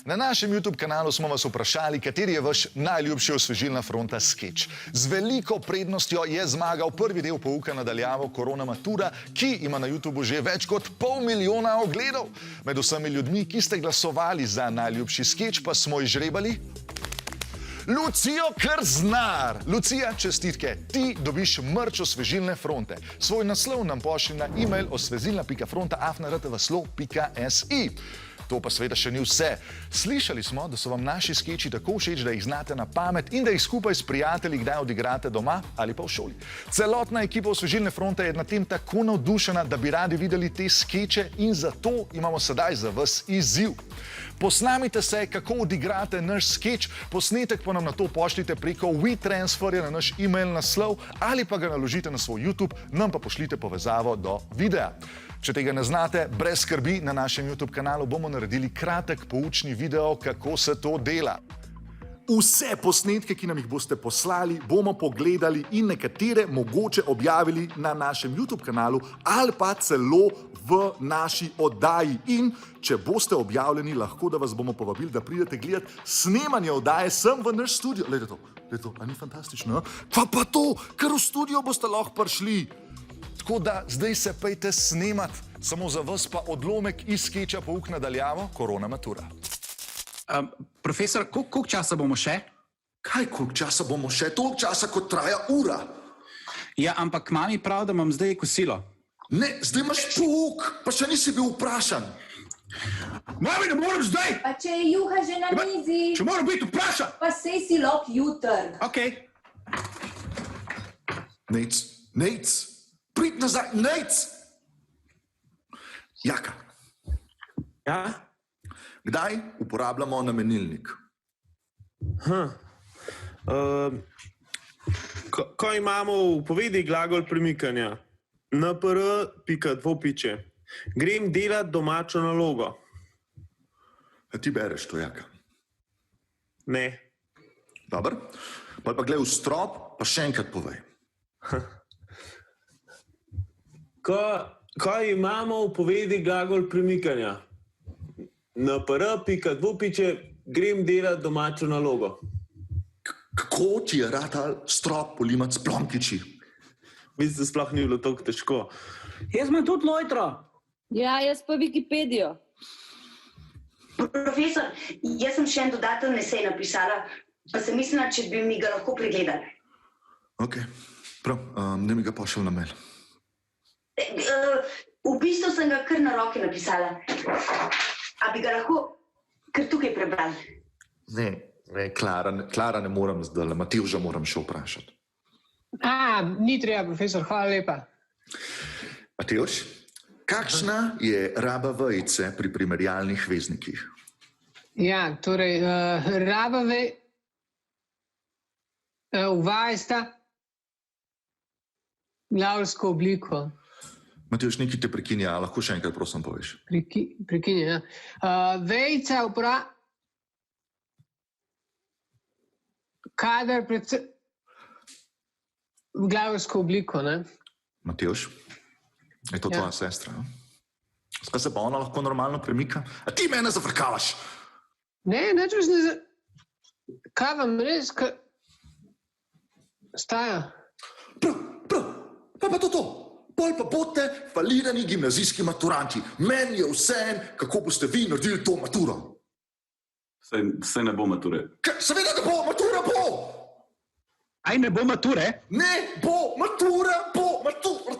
Na našem YouTube kanalu smo vas vprašali, kateri je vaš najljubši osvežilna fronta skeč. Z veliko prednostjo je zmagal prvi del pouka na daljavo Korona matura, ki ima na YouTubu že več kot 500 000 ogledov. Med vsemi ljudmi, ki ste glasovali za najljubši skeč, pa smo izžrebali Lucijo Krznar. Lucija, čestitke, ti dobiš merch osvežilne fronte. Svoj naslov nam pošlji na e-mail osvežilna.fronta@rtvslo.si. To pa seveda še ni vse. Slišali smo, da so vam naši skeči tako všeč, da jih znate na pamet in da jih skupaj s prijatelji kdaj odigrate doma ali pa v šoli. Celotna ekipa osvežilne fronte je nad tem tako navdušena, da bi radi videli te skeče in zato imamo sedaj za vas izziv. Posnamite se, kako odigrate naš skeč, posnetek pa nam na to pošljite preko WeTransferja na naš e-mail naslov ali pa ga naložite na svoj YouTube, nam pa pošljite povezavo do videa. Če tega ne znate, brez skrbi, na našem YouTube kanalu bomo naredili kratek poučni video, kako se to dela. Vse posnetke, ki nam jih boste poslali, bomo pogledali in nekatere mogoče objavili na našem YouTube kanalu ali pa celo v naši oddaji. In če boste objavljeni, lahko da vas bomo povabili, da pridete gledati snemanje oddaje sem v naš studio. Glejte to, a ni fantastično? Pa to, ker v studio boste lahko prišli. Tako da zdaj se pejte snemat, samo za vas pa odlomek iz skeča Pouk na daljavo Korona matura. Profesor, koliko časa bomo še? Kaj koliko časa bomo še? Toliko časa, kot traja ura. Ja, ampak mami prav, da imam zdaj kosilo. Ne, zdaj imaš pouk, pa še nisi bil vprašan. Mami, ne morem zdaj! Pa če je juha že na mizi, Če moram biti vprašan! pa sej si lahko jutr. Okej. Nejc, prid nazaj, Nejc! Jaka, Ja? kdaj uporabljamo namenilnik? Ko imamo v povedi glagol premikanja, npr. Grem delat domačo nalogo. A ti bereš to, Jaka? Ne. Dobar, pa glej v strop, pa še enkrat povej. Ko imamo v povedi glagol premikanja, npr. Grem delat domačo nalogo. Kako ti je ratal strop polimat s plonkiči? Mislim, da sploh ni bilo tako težko. Jaz imam tudi lojtro. Ja, jaz pa Wikipedijo. Profesor, jaz sem še en dodaten esej napisala, pa sem mislila, če bi mi ga lahko pregledali. Ok, prav, ne mi ga pošel na mail. V bistvu sem ga kar na roke napisala. A bi ga lahko kar tukaj prebrali? Ne, Klara ne moram zdaj, Matevža moram še vprašati. Ni treba, profesor, hvala lepa. Matevž, kakšna je raba vejice pri primerjalnih veznikih? Ja, torej, raba uvajsta glavsko obliko. Matevž, nekaj te prekinja, lahko še enkrat prosim poveš. Prekinja, ja. Vejica kadar predvsem v glavsko obliko, ne? Matevž, je to tvoja sestra? Skaj se pa ona lahko normalno premika? A ti mene zafrkavaš? Ne, nič vas ne Kaj vam res, staja? Pa to. Pol pa boste falirani gimnazijski maturanti. Meni je vseeno, kako boste vi naredili to maturo. Saj ne bo mature. Seveda ne bo, matura bo! Aj ne bo mature? Ne bo, matura bo, matura